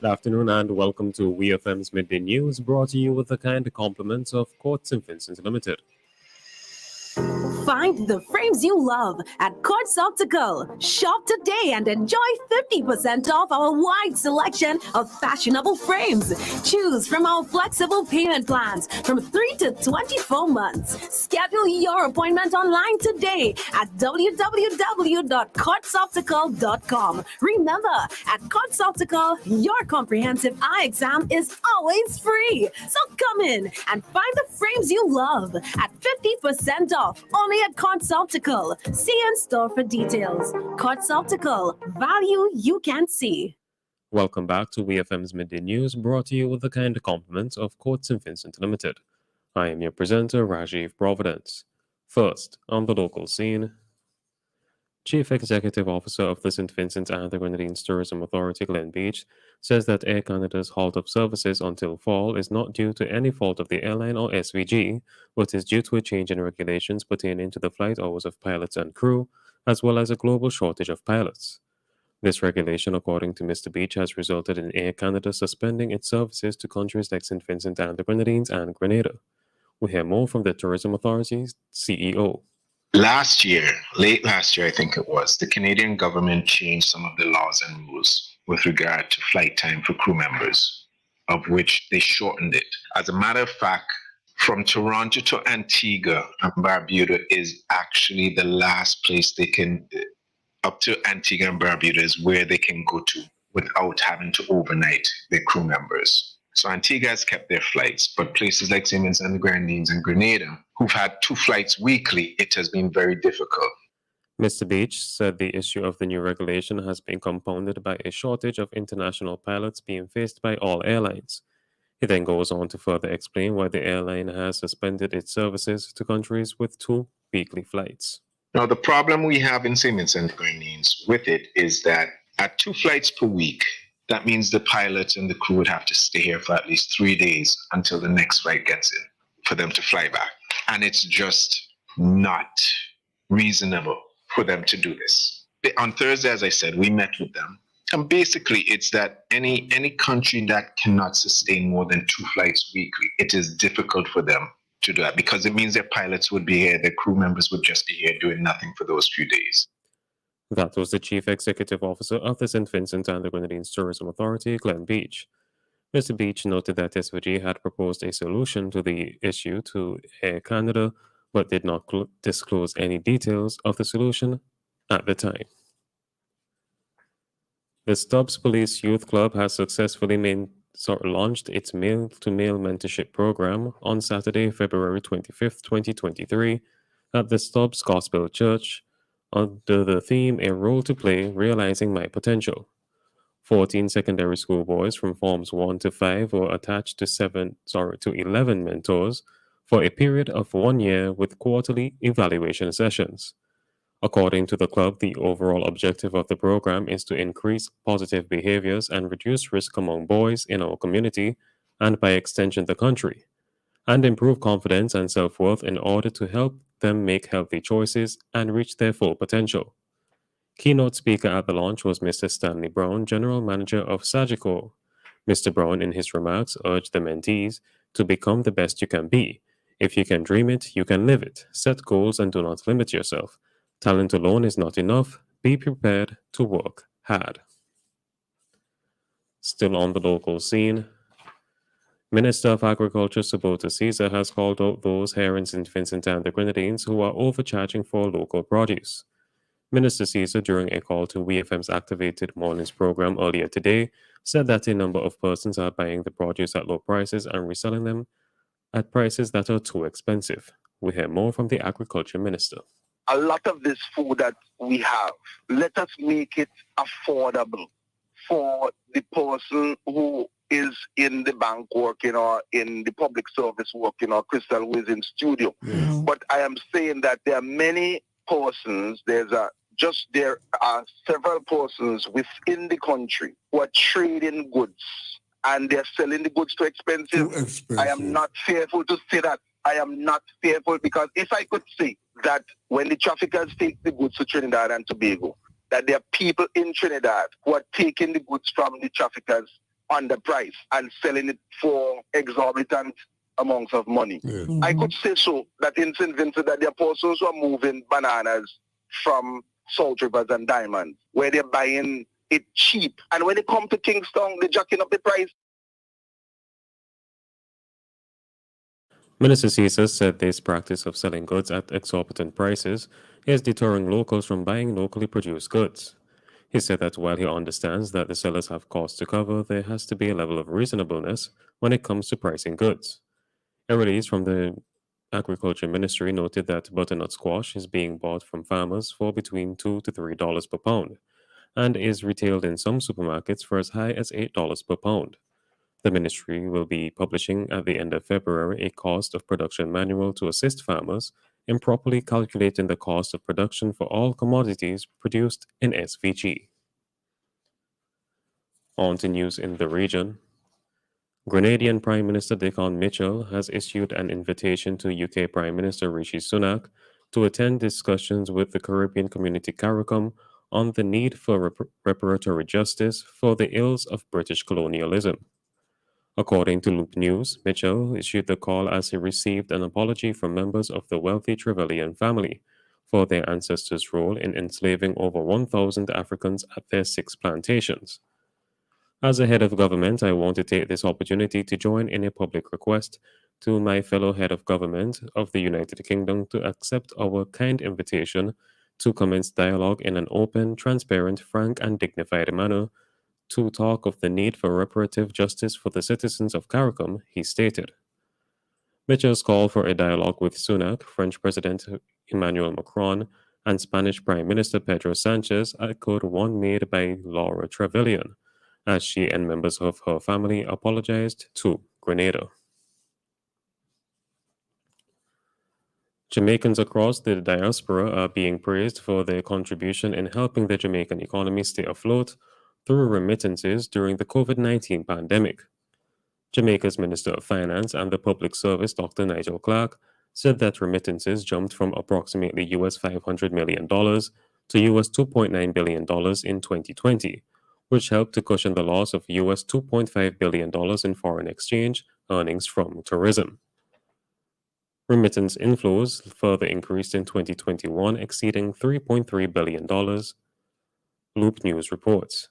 Afternoon and welcome to WEFM's Midday News, brought to you with the kind compliments of Court St. Vincent Limited. Find the frames you love at Quartz Optical. Shop today and enjoy 50% off our wide selection of fashionable frames. Choose from our flexible payment plans from 3 to 24 months. Schedule your appointment online today at www.quartzoptical.com. Remember, at Quartz Optical, your comprehensive eye exam is always free. So come in and find the frames you love at 50% off only at Quartz Optical. See in store for details. Quartz Optical, value you can see. Welcome back to WEFM's Midday News, brought to you with the kind compliments of Court St. Vincent Limited. I am your presenter, Rajiv Providence. First, on the local scene, Chief Executive Officer of the St. Vincent and the Grenadines Tourism Authority, Glen Beach, says that Air Canada's halt of services until fall is not due to any fault of the airline or SVG, but is due to a change in regulations pertaining to the flight hours of pilots and crew, as well as a global shortage of pilots. This regulation, according to Mr. Beach, has resulted in Air Canada suspending its services to countries like St. Vincent and the Grenadines and Grenada. We hear more from the Tourism Authority's CEO. Late last year, I think it was, the Canadian government changed some of the laws and rules with regard to flight time for crew members, of which they shortened it. As a matter of fact, from Toronto to Antigua and Barbuda is actually the last place they can, up to Antigua and Barbuda is where they can go to without having to overnight their crew members. So Antigua has kept their flights, but places like St. Vincent and the Grenadines and Grenada, who've had 2 flights weekly, it has been very difficult. Mr. Beach said the issue of the new regulation has been compounded by a shortage of international pilots being faced by all airlines. He then goes on to further explain why the airline has suspended its services to countries with 2 weekly flights. Now, the problem we have in St. Vincent and the Grenadines with it is that at 2 flights per week, that means the pilots and the crew would have to stay here for at least 3 days until the next flight gets in for them to fly back. And it's just not reasonable for them to do this. On Thursday, as I said, we met with them. And basically, it's that any country that cannot sustain more than 2 flights weekly, it is difficult for them to do that because it means their pilots would be here, their crew members would just be here doing nothing for those few days. That was the Chief Executive Officer of the St. Vincent and the Grenadines Tourism Authority, Glen Beach. Mr. Beach noted that SVG had proposed a solution to the issue to Air Canada, but did not disclose any details of the solution at the time. The Stubbs Police Youth Club has successfully launched its male-to-male mentorship program on Saturday, February 25th, 2023, at the Stubbs Gospel Church, under the theme A Role to Play, Realizing My Potential. 14 secondary school boys from Forms 1 to 5 were attached to 11 mentors for a period of 1 year with quarterly evaluation sessions. According to the club, the overall objective of the program is to increase positive behaviors and reduce risk among boys in our community, and by extension the country, and improve confidence and self-worth in order to help them make healthy choices and reach their full potential. Keynote speaker at the launch was Mr. Stanley Brown, General Manager of Sagicor. Mr. Brown, in his remarks, urged the mentees to become the best you can be. If you can dream it, you can live it. Set goals and do not limit yourself. Talent alone is not enough. Be prepared to work hard. Still on the local scene, Minister of Agriculture Subota Caesar has called out those here in St. Vincent and the Grenadines who are overcharging for local produce. Minister Caesar, during a call to WEFM's Activated Mornings program earlier today, said that a number of persons are buying the produce at low prices and reselling them at prices that are too expensive. We hear more from the Agriculture Minister. A lot of this food that we have, let us make it affordable for the person who is in the bank working or in the public service working or Crystal who is in studio. Mm-hmm. But I am saying that there are many persons, there are several persons within the country who are trading goods and they're selling the goods too expensive. I am not fearful to say that. I am not fearful because if I could say that when the traffickers take the goods to Trinidad and Tobago, that there are people in Trinidad who are taking the goods from the traffickers underpriced and selling it for exorbitant amounts of money. I could say so that in St. Vincent that there are persons who are moving bananas from Salt Rivers and Diamond, where they're buying it cheap. And when they come to Kingston, they're jacking up the price. Minister Caesar said this practice of selling goods at exorbitant prices is deterring locals from buying locally produced goods. He said that while he understands that the sellers have costs to cover, there has to be a level of reasonableness when it comes to pricing goods. A release from the Agriculture Ministry noted that butternut squash is being bought from farmers for between $2 to $3 per pound and is retailed in some supermarkets for as high as $8 per pound. The ministry will be publishing at the end of February a cost of production manual to assist farmers in properly calculating the cost of production for all commodities produced in SVG. On to news in the region. Grenadian Prime Minister Dickon Mitchell has issued an invitation to UK Prime Minister Rishi Sunak to attend discussions with the Caribbean community CARICOM on the need for reparatory justice for the ills of British colonialism. According to Loop News, Mitchell issued the call as he received an apology from members of the wealthy Trevelyan family for their ancestors' role in enslaving over 1,000 Africans at their 6 plantations. As a head of government, I want to take this opportunity to join in a public request to my fellow head of government of the United Kingdom to accept our kind invitation to commence dialogue in an open, transparent, frank, and dignified manner to talk of the need for reparative justice for the citizens of CARICOM, he stated. Mitchell's call for a dialogue with Sunak, French President Emmanuel Macron, and Spanish Prime Minister Pedro Sanchez echoed one made by Laura Trevelyan, as she and members of her family apologized to Grenada. Jamaicans across the diaspora are being praised for their contribution in helping the Jamaican economy stay afloat through remittances during the COVID-19 pandemic. Jamaica's Minister of Finance and the Public Service, Dr. Nigel Clark, said that remittances jumped from approximately US $500 million to US $2.9 billion in 2020, which helped to cushion the loss of US $2.5 billion in foreign exchange earnings from tourism. Remittance inflows further increased in 2021, exceeding $3.3 billion, Loop News reports.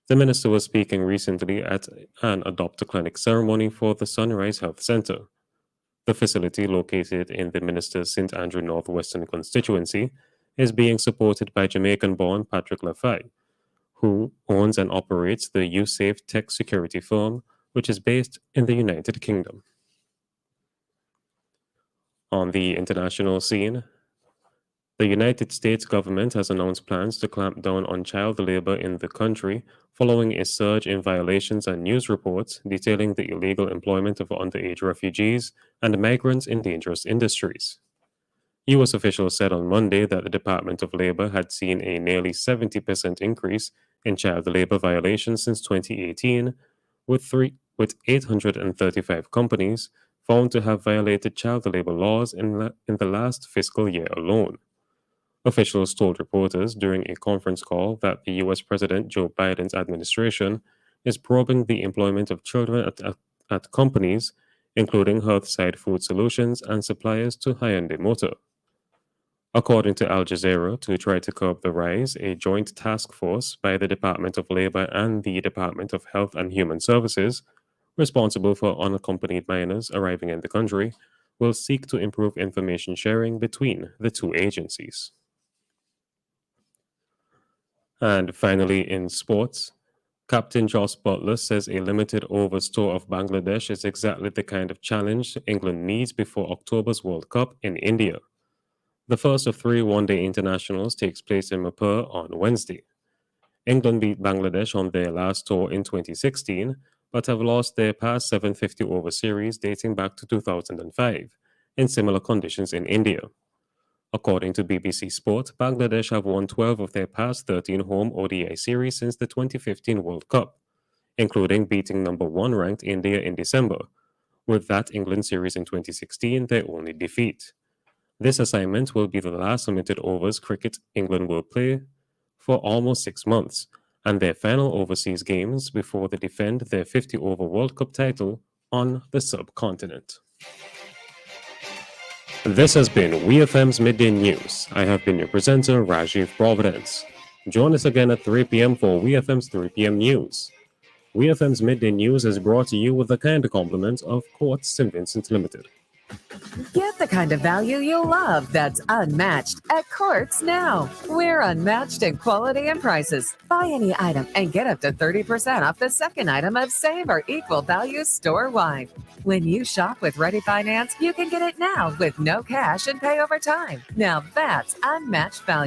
The minister was speaking recently at an Adopt a Clinic ceremony for the Sunrise Health Center. The facility, located in the minister's St. Andrew Northwestern constituency, is being supported by Jamaican-born Patrick Lafay, who owns and operates the USafe tech security firm, which is based in the United Kingdom. On the international scene, the United States government has announced plans to clamp down on child labor in the country following a surge in violations and news reports detailing the illegal employment of underage refugees and migrants in dangerous industries. U.S. officials said on Monday that the Department of Labor had seen a nearly 70% increase in child labor violations since 2018, with 835 companies found to have violated child labor laws in the last fiscal year alone. Officials told reporters during a conference call that the U.S. President Joe Biden's administration is probing the employment of children at companies, including Hearthside Food Solutions and suppliers to Hyundai Motor. According to Al Jazeera, to try to curb the rise, a joint task force by the Department of Labor and the Department of Health and Human Services, responsible for unaccompanied minors arriving in the country, will seek to improve information sharing between the two agencies. And finally, in sports, Captain Joss Butler says a limited overs tour of Bangladesh is exactly the kind of challenge England needs before October's World Cup in India. The first of 3 one-day internationals takes place in Manipur on Wednesday. England beat Bangladesh on their last tour in 2016, but have lost their past 750 over series dating back to 2005, in similar conditions in India. According to BBC Sport, Bangladesh have won 12 of their past 13 home ODI series since the 2015 World Cup, including beating number 1 ranked India in December, with that England series in 2016 their only defeat. This assignment will be the last limited overs cricket England will play for almost 6 months, and their final overseas games before they defend their 50 over World Cup title on the subcontinent. This has been WEFM's Midday News. I have been your presenter, Rajiv Providence. Join us again at 3 p.m. for WEFM's 3 p.m. News. WEFM's Midday News is brought to you with the kind compliment of Courts St. Vincent Limited. Get the kind of value you love that's unmatched at Courts now. We're unmatched in quality and prices. Buy any item and get up to 30% off the second item of same or equal value store-wide. When you shop with Ready Finance, you can get it now with no cash and pay over time. Now that's unmatched value.